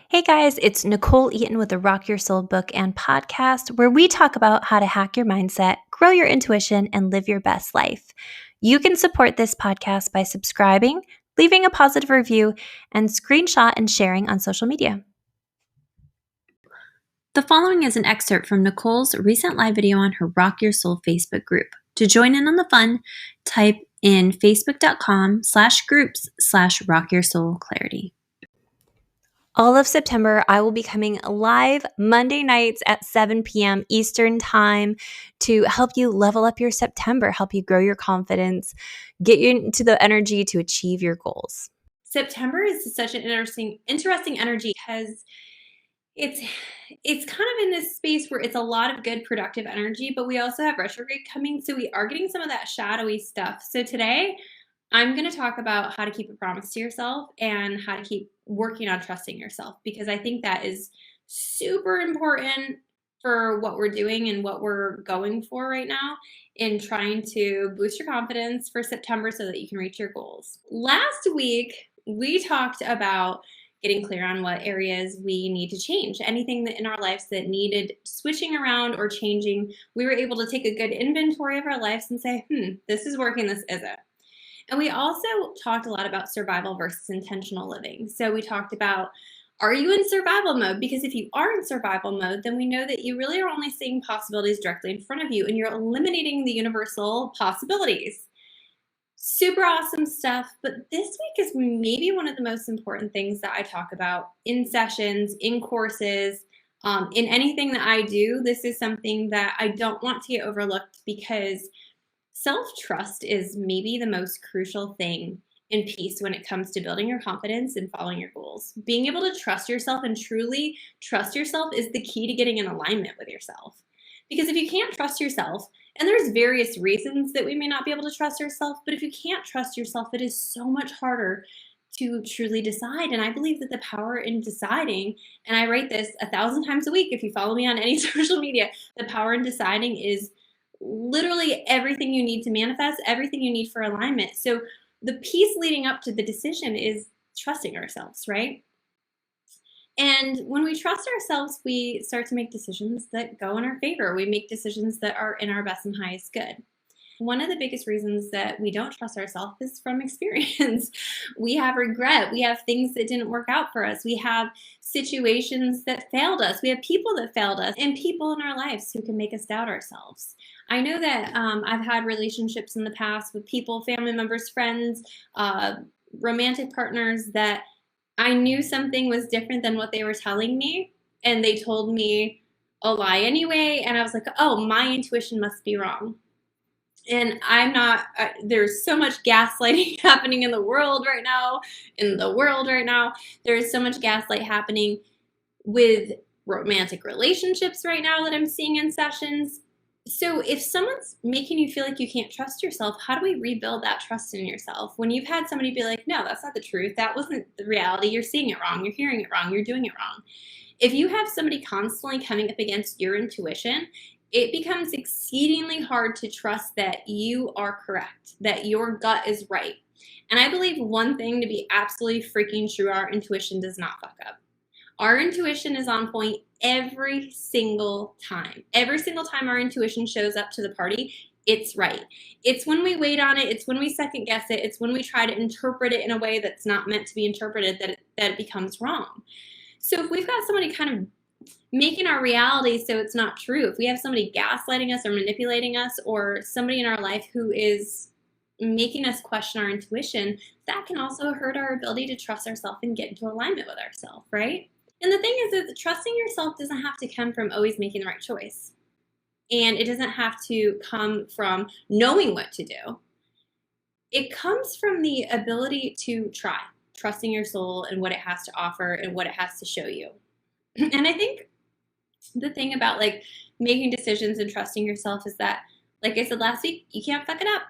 Hey guys, it's Nicole Eaton with the Rock Your Soul book and podcast, where we talk about how to hack your mindset, grow your intuition, and live your best life. You can support this podcast by subscribing, leaving a positive review, and screenshot and sharing on social media. The following is an excerpt from Nicole's recent live video on her Rock Your Soul Facebook group. To join in on the fun, type in facebook.com/groups/rockyoursoulclarity. All of September, I will be coming live Monday nights at 7 p.m. Eastern Time to help you level up your September, help you grow your confidence, get you into the energy to achieve your goals. September is such an interesting energy because it's kind of in this space where it's a lot of good productive energy, but we also have retrograde coming, so we are getting some of that shadowy stuff. So today I'm going to talk about how to keep a promise to yourself and how to keep working on trusting yourself, because I think that is super important for what we're doing and what we're going for right now in trying to boost your confidence for September so that you can reach your goals. Last week, we talked about getting clear on what areas we need to change. Anything that in our lives that needed switching around or changing, we were able to take a good inventory of our lives and say, this is working, this isn't. And we also talked a lot about survival versus intentional living. So we talked about, are you in survival mode? Because if you are in survival mode, then we know that you really are only seeing possibilities directly in front of you and you're eliminating the universal possibilities. Super awesome stuff. But this week is maybe one of the most important things that I talk about in sessions, in courses, in anything that I do. This is something that I don't want to get overlooked, because self-trust is maybe the most crucial thing in peace when it comes to building your confidence and following your goals. Being able to trust yourself and truly trust yourself is the key to getting in alignment with yourself. Because if you can't trust yourself, and there's various reasons that we may not be able to trust ourselves, but if you can't trust yourself, it is so much harder to truly decide. And I believe that the power in deciding, and I write this 1,000 times a week if you follow me on any social media, the power in deciding is literally everything you need to manifest, everything you need for alignment. So the piece leading up to the decision is trusting ourselves, right? And when we trust ourselves, we start to make decisions that go in our favor. We make decisions that are in our best and highest good. One of the biggest reasons that we don't trust ourselves is from experience. We have regret. We have things that didn't work out for us. We have situations that failed us. We have people that failed us, and people in our lives who can make us doubt ourselves. I know that I've had relationships in the past with people, family members, friends, romantic partners, that I knew something was different than what they were telling me, and they told me a lie anyway, and I was like, oh, my intuition must be wrong. And I'm not, there's so much gaslighting happening in the world right now. There's so much gaslight happening with romantic relationships right now that I'm seeing in sessions. So if someone's making you feel like you can't trust yourself, how do we rebuild that trust in yourself? When you've had somebody be like, no, that's not the truth. That wasn't the reality. You're seeing it wrong. You're hearing it wrong. You're doing it wrong. If you have somebody constantly coming up against your intuition, it becomes exceedingly hard to trust that you are correct, that your gut is right. And I believe one thing to be absolutely freaking true: our intuition does not fuck up. Our intuition is on point every single time. Every single time our intuition shows up to the party, it's right. It's when we wait on it, it's when we second guess it, it's when we try to interpret it in a way that's not meant to be interpreted that it becomes wrong. So if we've got somebody kind of making our reality so it's not true, if we have somebody gaslighting us or manipulating us, or somebody in our life who is making us question our intuition, that can also hurt our ability to trust ourselves and get into alignment with ourselves, right? And the thing is that trusting yourself doesn't have to come from always making the right choice. And it doesn't have to come from knowing what to do. It comes from the ability to try, trusting your soul and what it has to offer and what it has to show you. And I think the thing about like making decisions and trusting yourself is that, like I said last week, you can't fuck it up.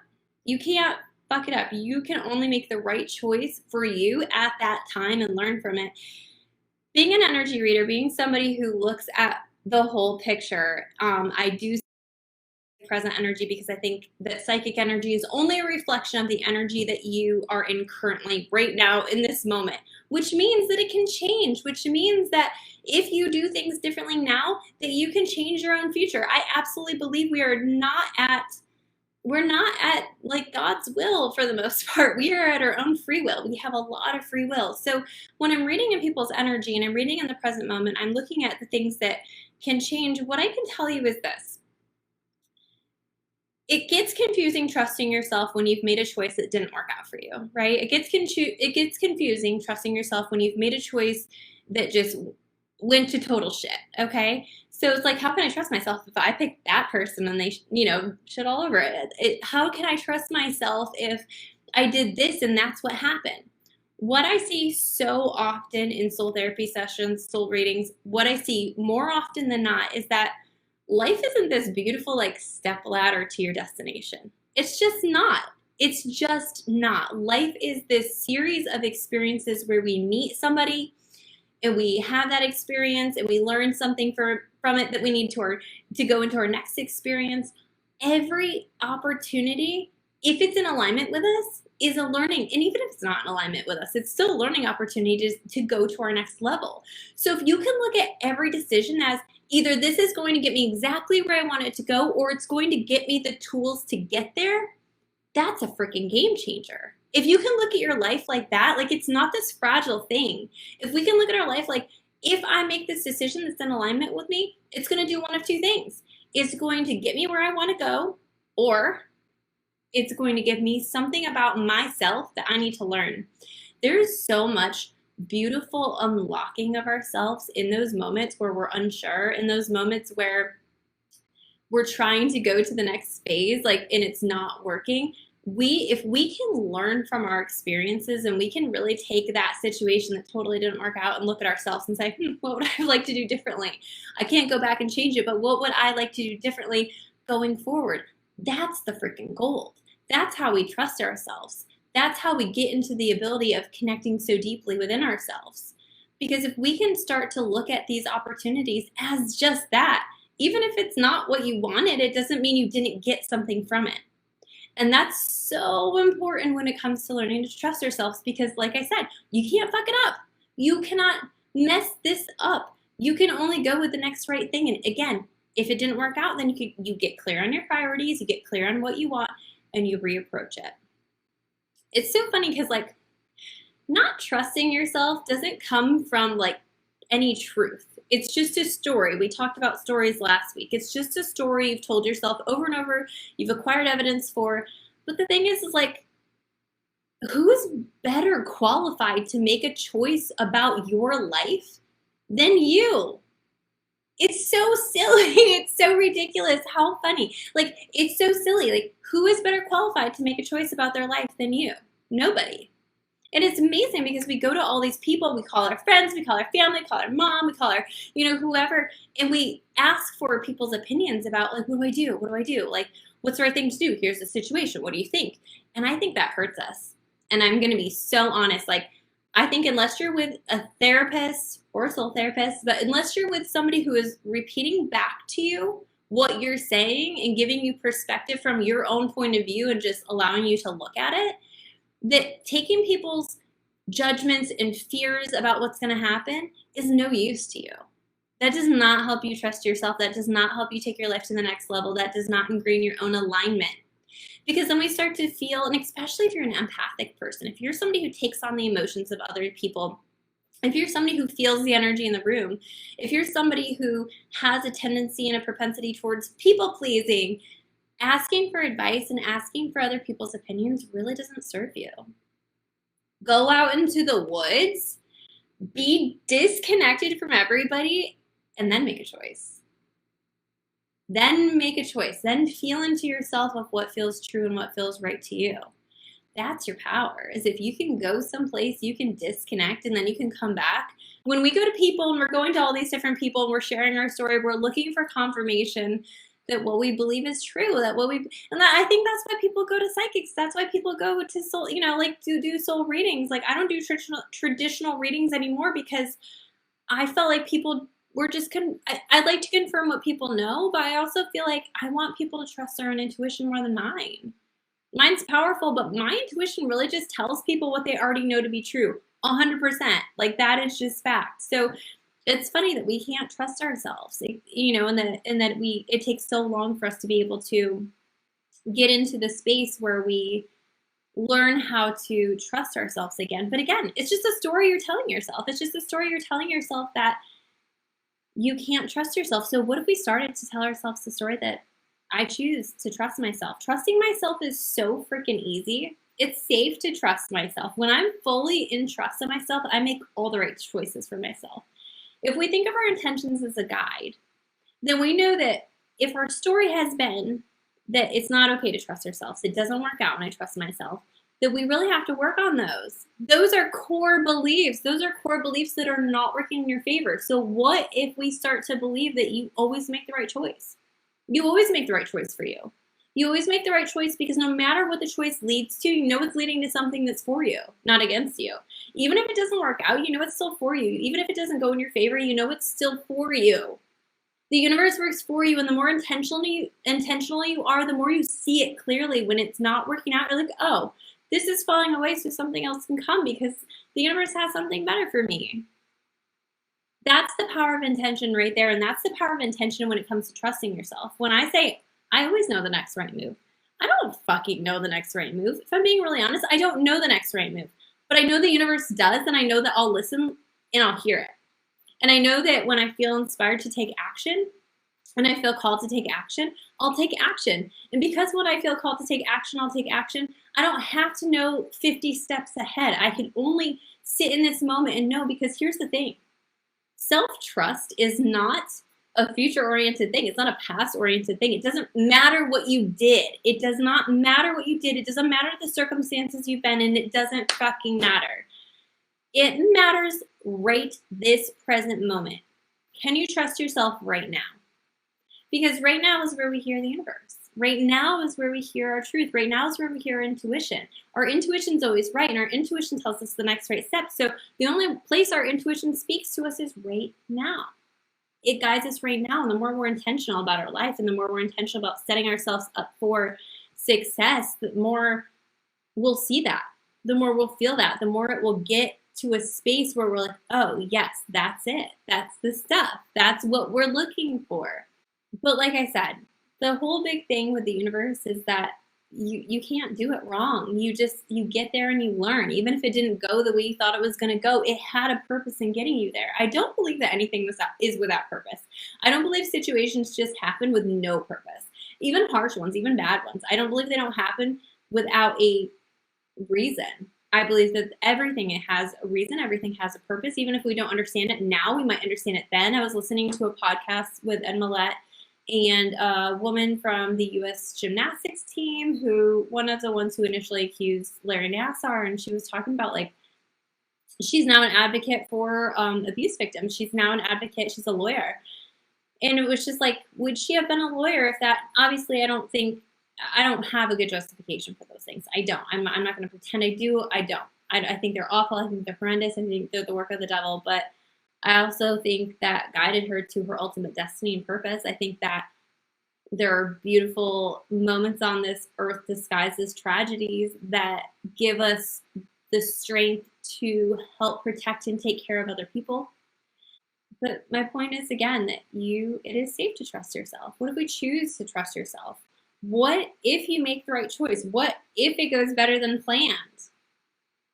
You can't fuck it up. You can only make the right choice for you at that time and learn from it. Being an energy reader, being somebody who looks at the whole picture, I do present energy, because I think that psychic energy is only a reflection of the energy that you are in currently right now in this moment, which means that it can change, which means that if you do things differently now, that you can change your own future. I absolutely believe we're not at like God's will for the most part. We are at our own free will. We have a lot of free will. So when I'm reading in people's energy and I'm reading in the present moment, I'm looking at the things that can change. What I can tell you is this: it gets confusing trusting yourself when you've made a choice that didn't work out for you, right? It gets confusing trusting yourself when you've made a choice that just went to total shit, okay? So it's like, how can I trust myself if I pick that person and they, shit all over it? How can I trust myself if I did this and that's what happened? What I see so often in soul therapy sessions, soul readings, what I see more often than not is that life isn't this beautiful like step ladder to your destination. It's just not. It's just not. Life is this series of experiences where we meet somebody and we have that experience and we learn something from it that we need to go into our next experience. Every opportunity, if it's in alignment with us, is a learning. And even if it's not in alignment with us, it's still a learning opportunity to go to our next level. So if you can look at every decision as either this is going to get me exactly where I want it to go, or it's going to get me the tools to get there, that's a freaking game changer. If you can look at your life like that, like it's not this fragile thing. If we can look at our life like, if I make this decision that's in alignment with me, it's going to do one of two things. It's going to get me where I want to go, or it's going to give me something about myself that I need to learn. There's so much beautiful unlocking of ourselves in those moments where we're unsure, in those moments where we're trying to go to the next phase, like, and it's not working. If we can learn from our experiences and we can really take that situation that totally didn't work out and look at ourselves and say, what would I like to do differently? I can't go back and change it, but what would I like to do differently going forward? That's the freaking gold. That's how we trust ourselves. That's how we get into the ability of connecting so deeply within ourselves. Because if we can start to look at these opportunities as just that, even if it's not what you wanted, it doesn't mean you didn't get something from it. And that's so important when it comes to learning to trust yourselves, because like I said, you can't fuck it up. You cannot mess this up. You can only go with the next right thing. And again, if it didn't work out, then you get clear on your priorities, you get clear on what you want, and you reapproach it. It's so funny because like not trusting yourself doesn't come from like any truth. It's just a story. We talked about stories last week. It's just a story you've told yourself over and over, you've acquired evidence for. But the thing is like, who's better qualified to make a choice about your life than you? It's so silly. It's so ridiculous. How funny. Like, it's so silly. Like, who is better qualified to make a choice about their life than you? Nobody. And it's amazing because we go to all these people, we call our friends, we call our family, we call our mom, we call our, whoever, and we ask for people's opinions about like, what do I do? What do I do? Like, what's the right thing to do? Here's the situation. What do you think? And I think that hurts us. And I'm going to be so honest. Like, I think unless you're with a therapist or a soul therapist, but unless you're with somebody who is repeating back to you what you're saying and giving you perspective from your own point of view and just allowing you to look at it, that taking people's judgments and fears about what's going to happen is no use to you. That does not help you trust yourself. That does not help you take your life to the next level. That does not ingrain your own alignment. Because then we start to feel, and especially if you're an empathic person, if you're somebody who takes on the emotions of other people, if you're somebody who feels the energy in the room, if you're somebody who has a tendency and a propensity towards people pleasing, asking for advice and asking for other people's opinions really doesn't serve you. Go out into the woods, be disconnected from everybody, and then make a choice. Then make a choice. Then feel into yourself of what feels true and what feels right to you. That's your power, is if you can go someplace, you can disconnect, and then you can come back. When we go to people and we're going to all these different people and we're sharing our story, we're looking for confirmation that what we believe is true, I think that's why people go to psychics. That's why people go to soul, like to do soul readings. Like, I don't do traditional readings anymore because I felt like people we're just I'd like to confirm what people know, but I also feel like I want people to trust their own intuition more than mine. Mine's powerful, but my intuition really just tells people what they already know to be true. 100%. Like that is just fact. So it's funny that we can't trust ourselves, and that it takes so long for us to be able to get into the space where we learn how to trust ourselves again. But again, it's just a story you're telling yourself. It's just a story you're telling yourself that you can't trust yourself. So what if we started to tell ourselves the story that I choose to trust myself? Trusting myself is so freaking easy. It's safe to trust myself. When I'm fully in trust of myself, I make all the right choices for myself. If we think of our intentions as a guide, then we know that if our story has been that it's not okay to trust ourselves, it doesn't work out when I trust myself, that we really have to work on those. Those are core beliefs. Those are core beliefs that are not working in your favor. So what if we start to believe that you always make the right choice? You always make the right choice for you. You always make the right choice because no matter what the choice leads to, you know it's leading to something that's for you, not against you. Even if it doesn't work out, you know it's still for you. Even if it doesn't go in your favor, you know it's still for you. The universe works for you, and the more intentional you are, the more you see it clearly. When it's not working out, you're like, oh, this is falling away so something else can come because the universe has something better for me. That's the power of intention right there, and that's the power of intention when it comes to trusting yourself. When I say, I always know the next right move. I don't fucking know the next right move. If I'm being really honest, I don't know the next right move. But I know the universe does, and I know that I'll listen and I'll hear it. And I know that when I feel inspired to take action, and I feel called to take action, I'll take action. And because when I feel called to take action, I'll take action, I don't have to know 50 steps ahead. I can only sit in this moment and know, because here's the thing. Self-trust is not a future-oriented thing. It's not a past-oriented thing. It doesn't matter what you did. It does not matter what you did. It doesn't matter the circumstances you've been in. It doesn't fucking matter. It matters right this present moment. Can you trust yourself right now? Because right now is where we hear the universe. Right now is where we hear our truth. Right now is where we hear our intuition. Our intuition's always right, and our intuition tells us the next right step. So the only place our intuition speaks to us is right now. It guides us right now, and the more we're intentional about our life, and the more we're intentional about setting ourselves up for success, the more we'll see that. The more we'll feel that. The more it will get to a space where we're like, oh, yes, that's it. That's the stuff. That's what we're looking for. But like I said, the whole big thing with the universe is that you can't do it wrong. You get there and you learn. Even if it didn't go the way you thought it was going to go, it had a purpose in getting you there. I don't believe that anything is without purpose. I don't believe situations just happen with no purpose. Even harsh ones, even bad ones. I don't believe they don't happen without a reason. I believe that everything has a reason, everything has a purpose. Even if we don't understand it now, we might understand it then. I was listening to a podcast with Ed Millett and a woman from the U.S. gymnastics team, one of the ones who initially accused Larry Nassar, and she was talking about, like, she's now an advocate for abuse victims. She's now an advocate. She's a lawyer. And it was just like, would she have been a lawyer if that, obviously I don't have a good justification for those things. I don't. I'm not going to pretend I do. I don't. I think they're awful. I think they're horrendous. I think they're the work of the devil. But I also think that guided her to her ultimate destiny and purpose. I think that there are beautiful moments on this earth disguised as tragedies that give us the strength to help protect and take care of other people. But my point is, again, that it is safe to trust yourself. What if we choose to trust yourself? What if you make the right choice? What if it goes better than planned?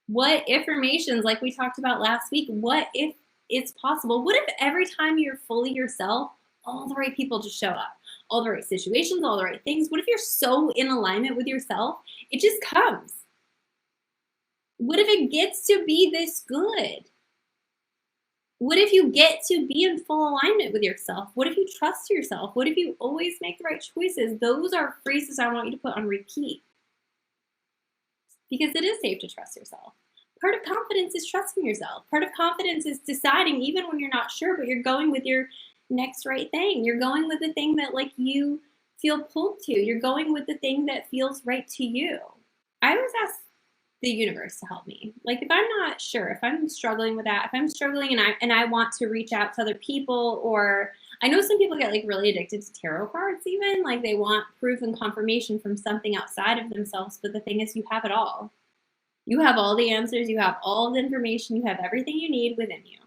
What affirmations, like we talked about last week, what if it's possible? What if every time you're fully yourself, all the right people just show up? All the right situations, all the right things. What if you're so in alignment with yourself, it just comes? What if it gets to be this good? What if you get to be in full alignment with yourself? What if you trust yourself? What if you always make the right choices? Those are phrases I want you to put on repeat. Because it is safe to trust yourself. Part of confidence is trusting yourself. Part of confidence is deciding, even when you're not sure, but you're going with your next right thing. You're going with the thing that, like, you feel pulled to. You're going with the thing that feels right to you. I always ask the universe to help me. Like if I'm not sure, if I'm struggling with that, if I'm struggling and I want to reach out to other people, or I know some people get like really addicted to tarot cards even, like they want proof and confirmation from something outside of themselves, but the thing is you have it all. You have all the answers, you have all the information, you have everything you need within you.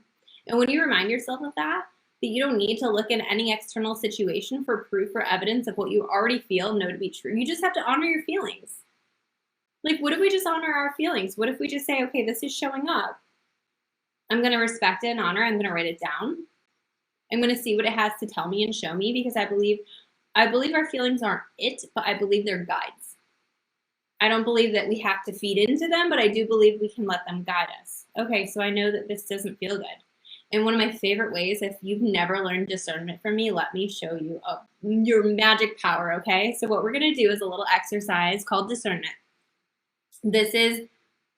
And when you remind yourself of that you don't need to look in any external situation for proof or evidence of what you already feel know to be true. You just have to honor your feelings. Like, what if we just honor our feelings? What if we just say, okay, this is showing up. I'm going to respect it and honor. I'm going to write it down. I'm going to see what it has to tell me and show me, because I believe our feelings aren't it, but I believe they're guides. I don't believe that we have to feed into them, but I do believe we can let them guide us. Okay, so I know that this doesn't feel good. And one of my favorite ways, if you've never learned discernment from me, let me show you your magic power, okay? So what we're going to do is a little exercise called discernment. This is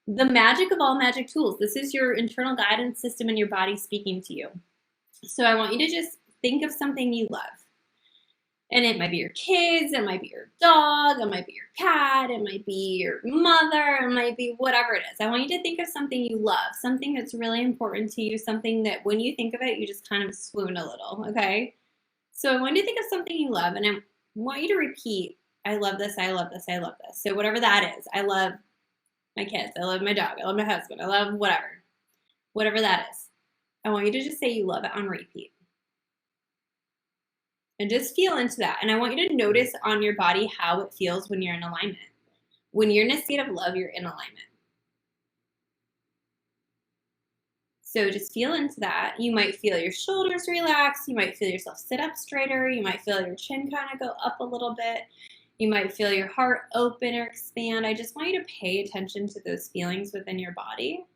the magic of all magic tools. This is your internal guidance system and your body speaking to you. So I want you to just think of something you love. And it might be your kids, it might be your dog, it might be your cat, it might be your mother, it might be whatever it is. I want you to think of something you love, something that's really important to you, something that when you think of it, you just kind of swoon a little, okay? So I want you to think of something you love, and I want you to repeat, I love this, I love this, I love this. So whatever that is, I love my kids, I love my dog, I love my husband, I love whatever that is. I want you to just say you love it on repeat. And just feel into that. And I want you to notice on your body how it feels when you're in alignment. When you're in a state of love, you're in alignment. So just feel into that. You might feel your shoulders relax. You might feel yourself sit up straighter. You might feel your chin kind of go up a little bit. You might feel your heart open or expand. I just want you to pay attention to those feelings within your body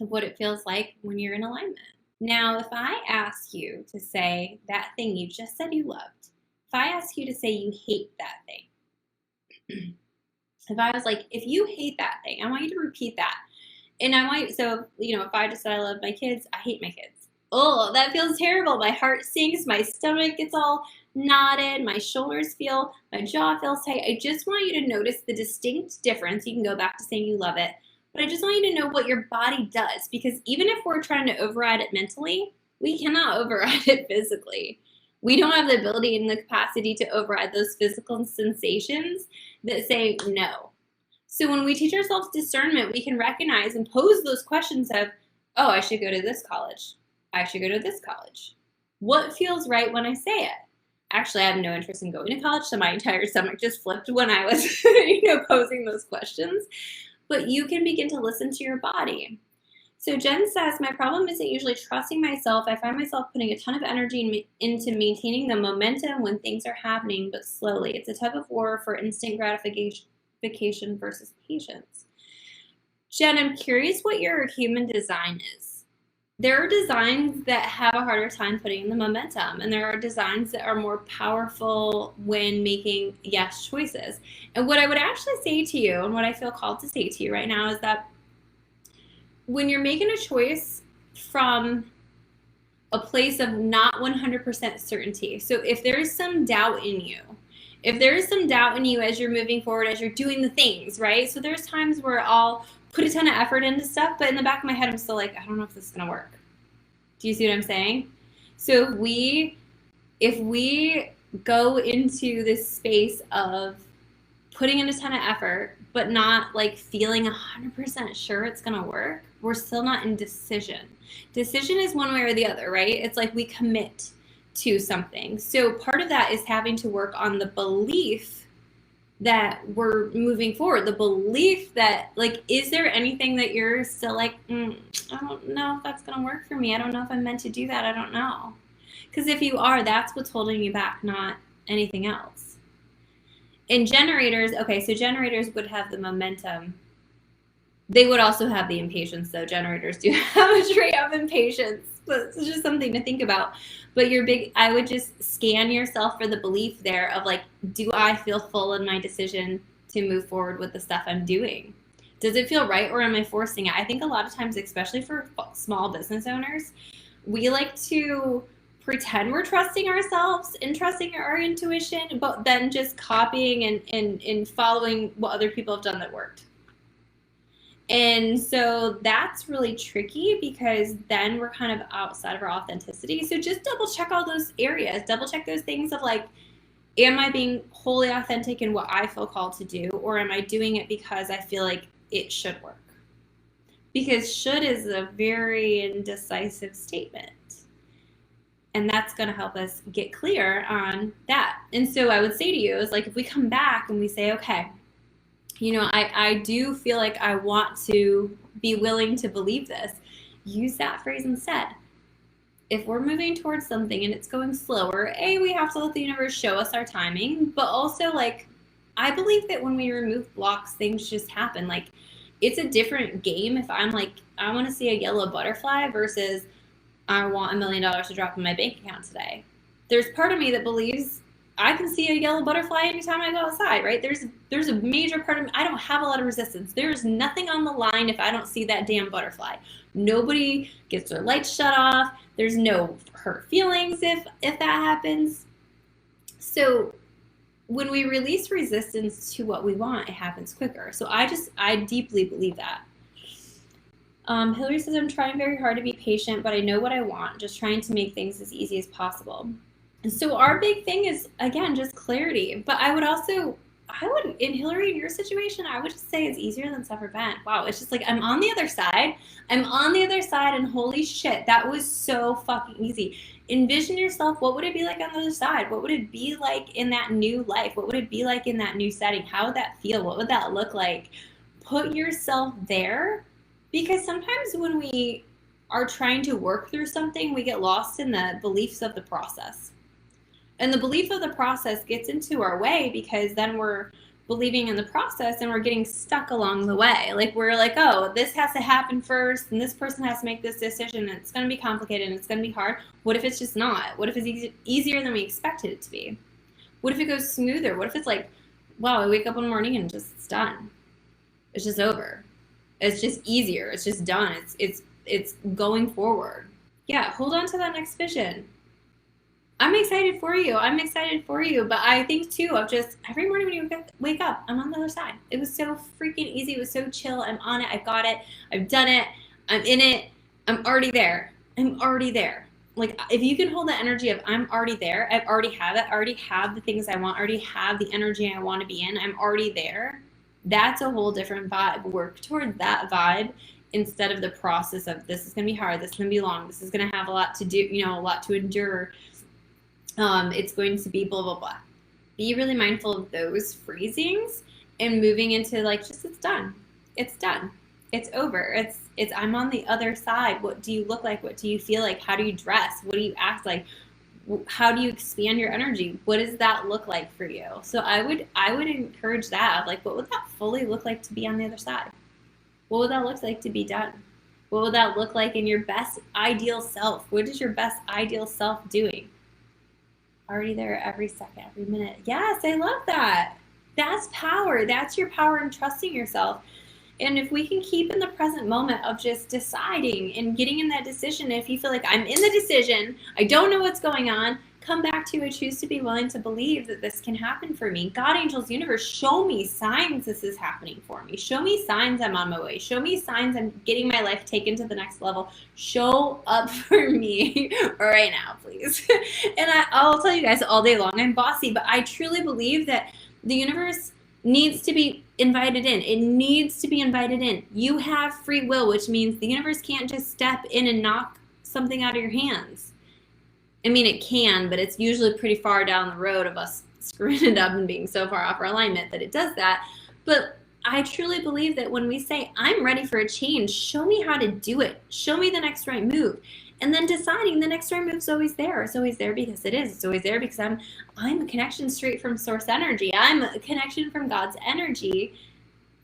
of what it feels like when you're in alignment. Now, if I ask you to say that thing you just said you loved, if I ask you to say you hate that thing, if I was like, if you hate that thing, I want you to repeat that. And I want you, so, if I just said I love my kids, I hate my kids. Oh, that feels terrible. My heart sinks, my stomach gets all knotted, my shoulders my jaw feels tight. I just want you to notice the distinct difference. You can go back to saying you love it. But I just want you to know what your body does, because even if we're trying to override it mentally, we cannot override it physically. We don't have the ability and the capacity to override those physical sensations that say no. So when we teach ourselves discernment, we can recognize and pose those questions of, oh, I should go to this college. I should go to this college. What feels right when I say it? Actually, I have no interest in going to college, so my entire stomach just flipped when I was posing those questions. But you can begin to listen to your body. So Jen says, my problem isn't usually trusting myself. I find myself putting a ton of energy into maintaining the momentum when things are happening, but slowly. It's a tug of war for instant gratification versus patience. Jen, I'm curious what your human design is. There are designs that have a harder time putting in the momentum, and there are designs that are more powerful when making yes choices. And what I would actually say to you, and what I feel called to say to you right now, is that when you're making a choice from a place of not 100% certainty, so if there's some doubt in you, as you're moving forward, as you're doing the things, right? So there's times where I'll put a ton of effort into stuff, but in the back of my head, I'm still like, I don't know if this is going to work. Do you see what I'm saying? So if we go into this space of putting in a ton of effort, but not like feeling 100% sure it's going to work, we're still not in decision. Decision is one way or the other, right? It's like we commit to something. So part of that is having to work on the belief that we're moving forward, the belief that, like, is there anything that you're still like, I don't know if that's going to work for me. I don't know if I'm meant to do that. I don't know. Because if you are, that's what's holding you back, not anything else. And generators, okay, so generators would have the momentum. They would also have the impatience, though. Generators do have a trait of impatience. But it's just something to think about. But I would just scan yourself for the belief there of like, do I feel full in my decision to move forward with the stuff I'm doing? Does it feel right, or am I forcing it? I think a lot of times, especially for small business owners, we like to pretend we're trusting ourselves and trusting our intuition, but then just copying and following what other people have done that worked. And so that's really tricky because then we're kind of outside of our authenticity. So just double check all those areas, double check those things of like, am I being wholly authentic in what I feel called to do, or am I doing it because I feel like it should work? Because should is a very indecisive statement. And that's going to help us get clear on that. And so I would say to you is like, if we come back and we say, okay, I do feel like I want to be willing to believe this, use that phrase instead. If we're moving towards something and it's going slower, we have to let the universe show us our timing, but also like, I believe that when we remove blocks, things just happen. Like, it's a different game if I'm like, I want to see a yellow butterfly versus I want $1 million to drop in my bank account today. There's part of me that believes I can see a yellow butterfly anytime I go outside, right? There's a major part of me. I don't have a lot of resistance. There's nothing on the line if I don't see that damn butterfly. Nobody gets their lights shut off. There's no hurt feelings if that happens. So when we release resistance to what we want, it happens quicker. So I deeply believe that. Hillary says, I'm trying very hard to be patient, but I know what I want, just trying to make things as easy as possible. And so our big thing is, again, just clarity. But I would, in Hillary, in your situation, I would just say it's easier than it's ever been. Wow, it's just like, I'm on the other side, and holy shit, that was so fucking easy. Envision yourself, what would it be like on the other side? What would it be like in that new life? What would it be like in that new setting? How would that feel? What would that look like? Put yourself there. Because sometimes when we are trying to work through something, we get lost in the beliefs of the process. And the belief of the process gets into our way because then we're believing in the process and we're getting stuck along the way. Like, we're like, oh, this has to happen first and this person has to make this decision and it's going to be complicated and it's going to be hard. What if it's just not? What if it's easier than we expected it to be? What if it goes smoother? What if it's like, wow, I wake up one morning and just it's done. It's just over. It's just easier. It's just done. It's going forward. Yeah, hold on to that next vision. I'm excited for you. But I think too of just every morning when you wake up, I'm on the other side. It was so freaking easy. It was so chill. I'm on it. I've got it. I've done it. I'm in it. I'm already there. Like, if you can hold the energy of I'm already there, I already have it. I already have the things I want. I already have the energy I want to be in. I'm already there. That's a whole different vibe. Work toward that vibe instead of the process of this is going to be hard, this is going to be long, this is going to have a lot to do, a lot to endure. It's going to be blah, blah, blah. Be really mindful of those phrasings and moving into like, just it's done. It's done. It's over. It's I'm on the other side. What do you look like? What do you feel like? How do you dress? What do you act like? How do you expand your energy? What does that look like for you? So I would encourage that. Like, what would that fully look like to be on the other side? What would that look like to be done? What would that look like in your best ideal self? What is your best ideal self doing? Already there every second, every minute. Yes, I love that. That's power. That's your power in trusting yourself. And if we can keep in the present moment of just deciding and getting in that decision, if you feel like I'm in the decision, I don't know what's going on, come back to I choose to be willing to believe that this can happen for me. God, angels, universe, show me signs this is happening for me. Show me signs I'm on my way. Show me signs I'm getting my life taken to the next level. Show up for me right now, please. And I'll tell you guys all day long, I'm bossy, but I truly believe that the universe needs to be invited in. It needs to be invited in. You have free will, which means the universe can't just step in and knock something out of your hands. I mean, it can, but it's usually pretty far down the road of us screwing it up and being so far off our alignment that it does that. But I truly believe that when we say, I'm ready for a change, show me how to do it. Show me the next right move. And then deciding the next right move is always there. It's always there because it is. It's always there because I'm a connection straight from source energy. I'm a connection from God's energy.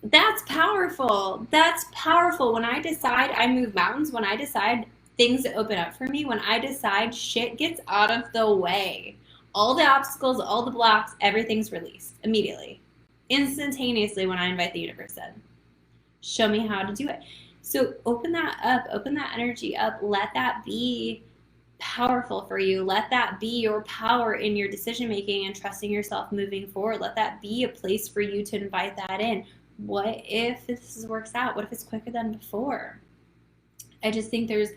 That's powerful. That's powerful. When I decide I move mountains, when I decide things open up for me, when I decide shit gets out of the way, all the obstacles, all the blocks, everything's released immediately, instantaneously when I invite the universe in. Show me how to do it. So open that up, open that energy up. Let that be powerful for you. Let that be your power in your decision making and trusting yourself moving forward. Let that be a place for you to invite that in. What if this works out? What if it's quicker than before? I just think there's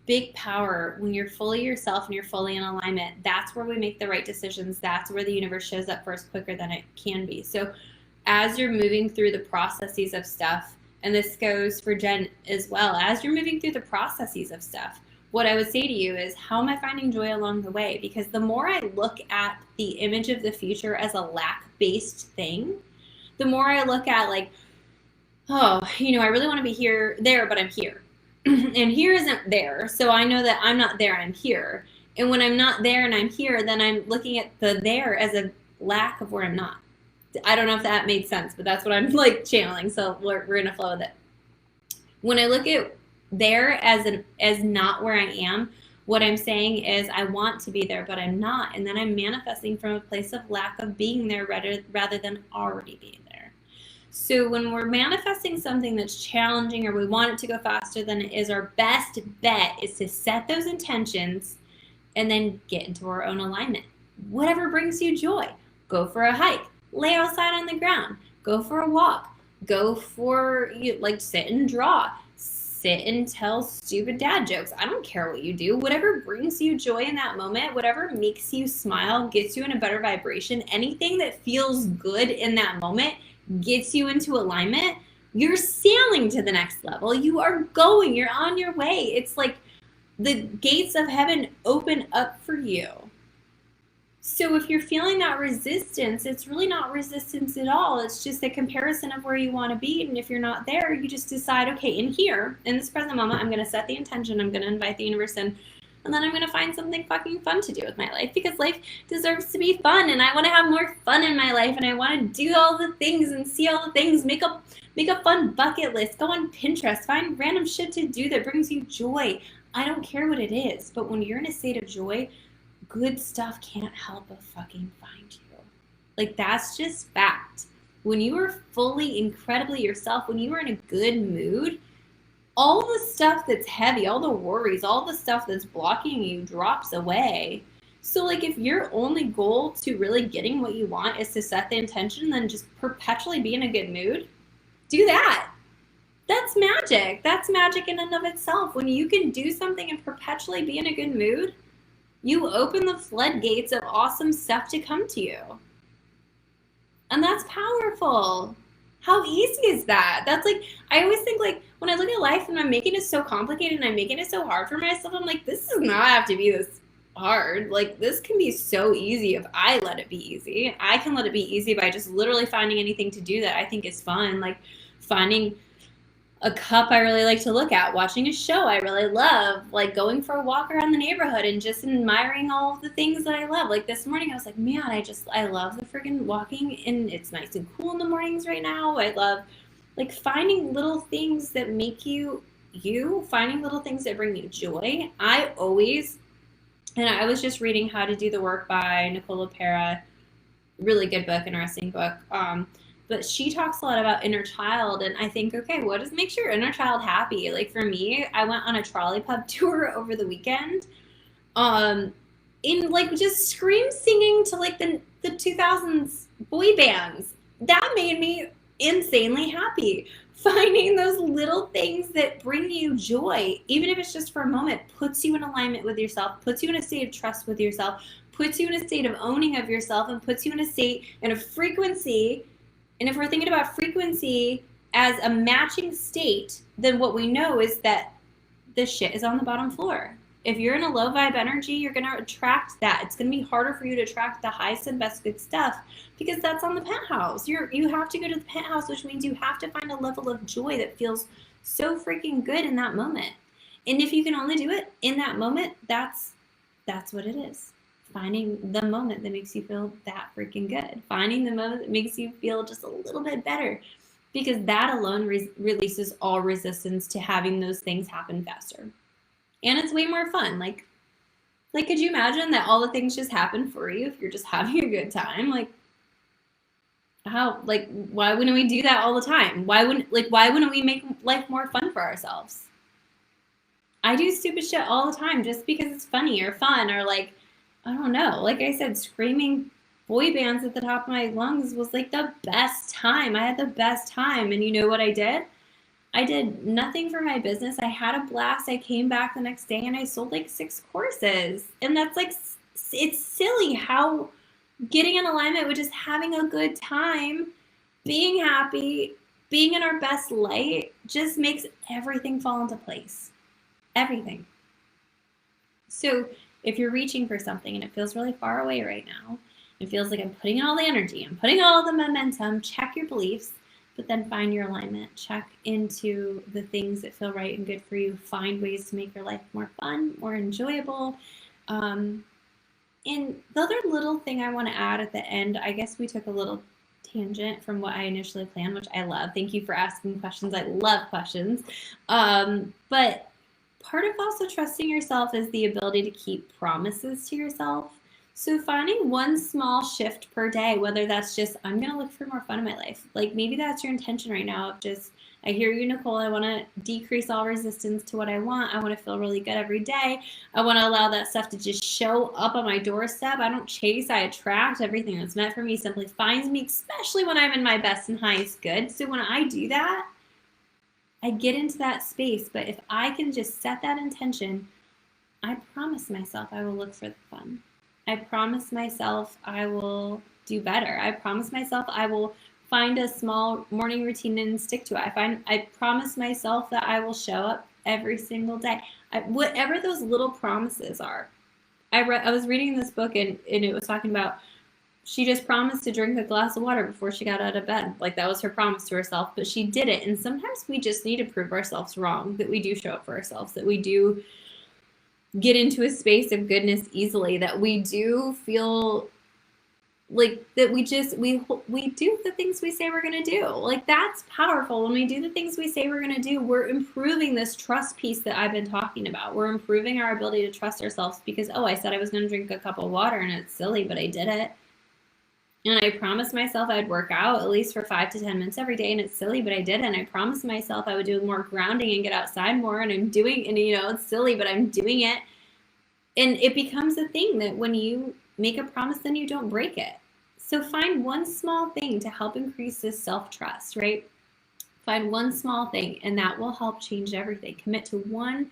big power when you're fully yourself and you're fully in alignment. That's where we make the right decisions. That's where the universe shows up for us quicker than it can be. So as you're moving through the processes of stuff, and this goes for Jen as well, as you're moving through the processes of stuff, what I would say to you is, how am I finding joy along the way? Because the more I look at the image of the future as a lack-based thing, the more I look at like, oh, I really want to be there, but I'm here. And here isn't there. So I know that I'm not there, I'm here. And when I'm not there and I'm here, then I'm looking at the there as a lack of where I'm not. I don't know if that made sense, but that's what I'm like channeling. So we're going to flow with it. When I look at there as not where I am, what I'm saying is I want to be there, but I'm not. And then I'm manifesting from a place of lack of being there rather than already being there. So when we're manifesting something that's challenging or we want it to go faster than it is, our best bet is to set those intentions and then get into our own alignment. Whatever brings you joy. Go for a hike. Lay outside on the ground. Go for a walk. Go for, sit and draw. Sit and tell stupid dad jokes. I don't care what you do. Whatever brings you joy in that moment, whatever makes you smile, gets you in a better vibration, anything that feels good in that moment gets you into alignment, you're sailing to the next level. You are going. You're on your way. It's like the gates of heaven open up for you. So if you're feeling that resistance, it's really not resistance at all. It's just a comparison of where you want to be. And if you're not there, you just decide, okay, in here, in this present moment, I'm going to set the intention. I'm going to invite the universe in. And then I'm going to find something fucking fun to do with my life, because life deserves to be fun. And I want to have more fun in my life. And I want to do all the things and see all the things, make a fun bucket list, go on Pinterest, find random shit to do that brings you joy. I don't care what it is. But when you're in a state of joy, good stuff can't help but fucking find you. Like, that's just fact. When you are fully, incredibly yourself, when you are in a good mood, all the stuff that's heavy, all the worries, all the stuff that's blocking you drops away. So like, if your only goal to really getting what you want is to set the intention, then just perpetually be in a good mood, do that. That's magic. That's magic in and of itself. When you can do something and perpetually be in a good mood, you open the floodgates of awesome stuff to come to you. And that's powerful. How easy is that? That's like, I always think, like, when I look at life and I'm making it so complicated and I'm making it so hard for myself, I'm like, this does not have to be this hard. Like, this can be so easy if I let it be easy. I can let it be easy by just literally finding anything to do that I think is fun. Like finding a cup I really like to look at, watching a show I really love, like going for a walk around the neighborhood and just admiring all of the things that I love. Like this morning I was like, man, I love the friggin' walking, and it's nice and cool in the mornings right now. I love like finding little things that make you, finding little things that bring you joy. I was just reading How to Do the Work by Nicole LePera. Really good book, interesting book. But she talks a lot about inner child, and I think, okay, what makes your inner child happy? Like for me, I went on a trolley pub tour over the weekend, in like just scream singing to like the 2000s boy bands. That made me insanely happy. Finding those little things that bring you joy, even if it's just for a moment, puts you in alignment with yourself, puts you in a state of trust with yourself, puts you in a state of owning of yourself, and puts you in a state and a frequency. And if we're thinking about frequency as a matching state, then what we know is that the shit is on the bottom floor. If you're in a low vibe energy, you're going to attract that. It's going to be harder for you to attract the highest and best good stuff because that's on the penthouse. You have to go to the penthouse, which means you have to find a level of joy that feels so freaking good in that moment. And if you can only do it in that moment, that's what it is. Finding the moment that makes you feel that freaking good. Finding the moment that makes you feel just a little bit better, because that alone releases all resistance to having those things happen faster. And it's way more fun. Like, could you imagine that all the things just happen for you if you're just having a good time? Like, why wouldn't we do that all the time? Why wouldn't we make life more fun for ourselves? I do stupid shit all the time just because it's funny or fun, or like, I don't know. Like I said, screaming boy bands at the top of my lungs was like the best time. I had the best time. And you know what I did? I did nothing for my business. I had a blast. I came back the next day and I sold like 6 courses. And that's like, it's silly how getting in alignment with just having a good time, being happy, being in our best light just makes everything fall into place. Everything. So if you're reaching for something and it feels really far away right now, it feels like I'm putting in all the energy, I'm putting all the momentum, check your beliefs, but then find your alignment. Check into the things that feel right and good for you. Find ways to make your life more fun, more enjoyable. And the other little thing I want to add at the end, I guess we took a little tangent from what I initially planned, which I love. Thank you for asking questions. I love questions. But part of also trusting yourself is the ability to keep promises to yourself. So finding one small shift per day, whether that's just, I'm going to look for more fun in my life. Like maybe that's your intention right now of just, I hear you, Nicole, I want to decrease all resistance to what I want. I want to feel really good every day. I want to allow that stuff to just show up on my doorstep. I don't chase, I attract. Everything that's meant for me simply finds me, especially when I'm in my best and highest good. So when I do that, I get into that space. But if I can just set that intention, I promise myself I will look for the fun. I promise myself I will do better. I promise myself I will find a small morning routine and stick to it. I promise myself that I will show up every single day. Whatever those little promises are. I was reading this book and it was talking about she just promised to drink a glass of water before she got out of bed. Like that was her promise to herself, but she did it. And sometimes we just need to prove ourselves wrong, that we do show up for ourselves, that we do get into a space of goodness easily, that we do feel like that we do the things we say we're going to do. Like that's powerful. When we do the things we say we're going to do, we're improving this trust piece that I've been talking about. We're improving our ability to trust ourselves because, oh, I said I was going to drink a cup of water and it's silly, but I did it. And I promised myself I'd work out at least for 5 to 10 minutes every day, and it's silly, but I did it. And I promised myself I would do more grounding and get outside more, and I'm doing, and it's silly, but I'm doing it. And it becomes a thing that when you make a promise, then you don't break it. So find one small thing to help increase this self-trust, right? Find one small thing, and that will help change everything. Commit to one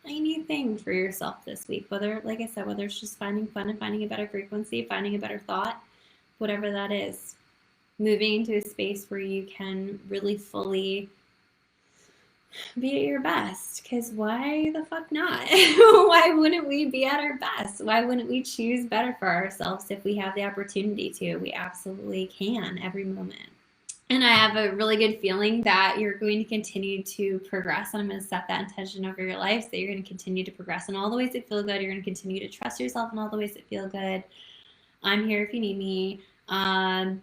tiny thing for yourself this week, whether, like I said, whether it's just finding fun and finding a better frequency, finding a better thought, whatever that is, moving into a space where you can really fully be at your best. Because why the fuck not? Why wouldn't we be at our best? Why wouldn't we choose better for ourselves if we have the opportunity to? We absolutely can every moment. And I have a really good feeling that you're going to continue to progress. And I'm going to set that intention over your life. So you're going to continue to progress in all the ways that feel good. You're going to continue to trust yourself in all the ways that feel good. I'm here if you need me.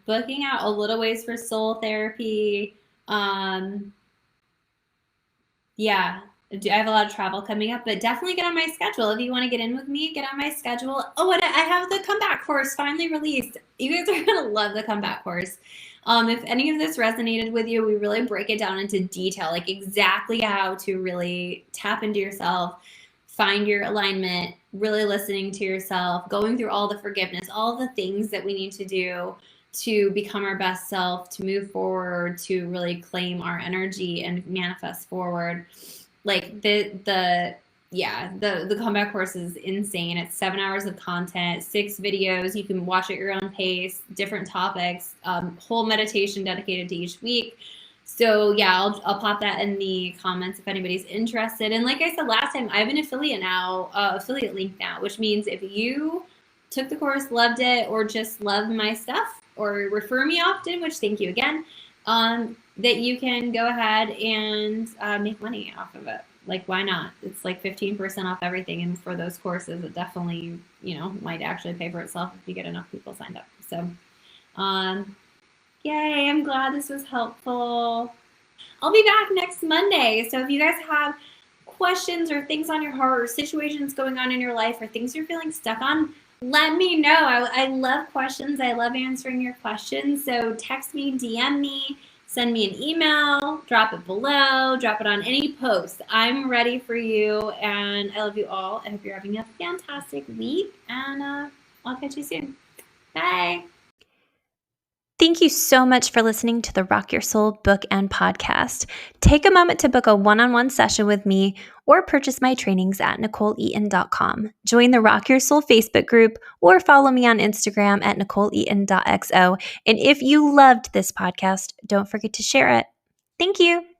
Booking out a little ways for soul therapy. Yeah, I have a lot of travel coming up, but definitely get on my schedule. If you want to get in with me, get on my schedule. Oh, and I have the comeback course finally released. You guys are going to love the comeback course. If any of this resonated with you, we really break it down into detail, like exactly how to really tap into yourself, find your alignment, really listening to yourself, going through all the forgiveness, all the things that we need to do to become our best self, to move forward, to really claim our energy and manifest forward. Like the comeback course is insane. It's 7 hours of content, 6 videos. You can watch at your own pace, different topics, whole meditation dedicated to each week. So yeah, I'll pop that in the comments if anybody's interested. And like I said last time, I have an affiliate link now, which means if you took the course, loved it, or just love my stuff, or refer me often, which thank you again, that you can go ahead and make money off of it. Like, why not? It's like 15% off everything. And for those courses, it definitely, might actually pay for itself if you get enough people signed up. So, yay, I'm glad this was helpful. I'll be back next Monday. So if you guys have questions or things on your heart or situations going on in your life or things you're feeling stuck on, let me know. I love questions. I love answering your questions. So text me, DM me, send me an email, drop it below, drop it on any post. I'm ready for you, and I love you all. I hope you're having a fantastic week, and I'll catch you soon. Bye. Thank you so much for listening to the Rock Your Soul book and podcast. Take a moment to book a one-on-one session with me or purchase my trainings at NicoleEaton.com. Join the Rock Your Soul Facebook group or follow me on Instagram at NicoleEaton.xo. And if you loved this podcast, don't forget to share it. Thank you.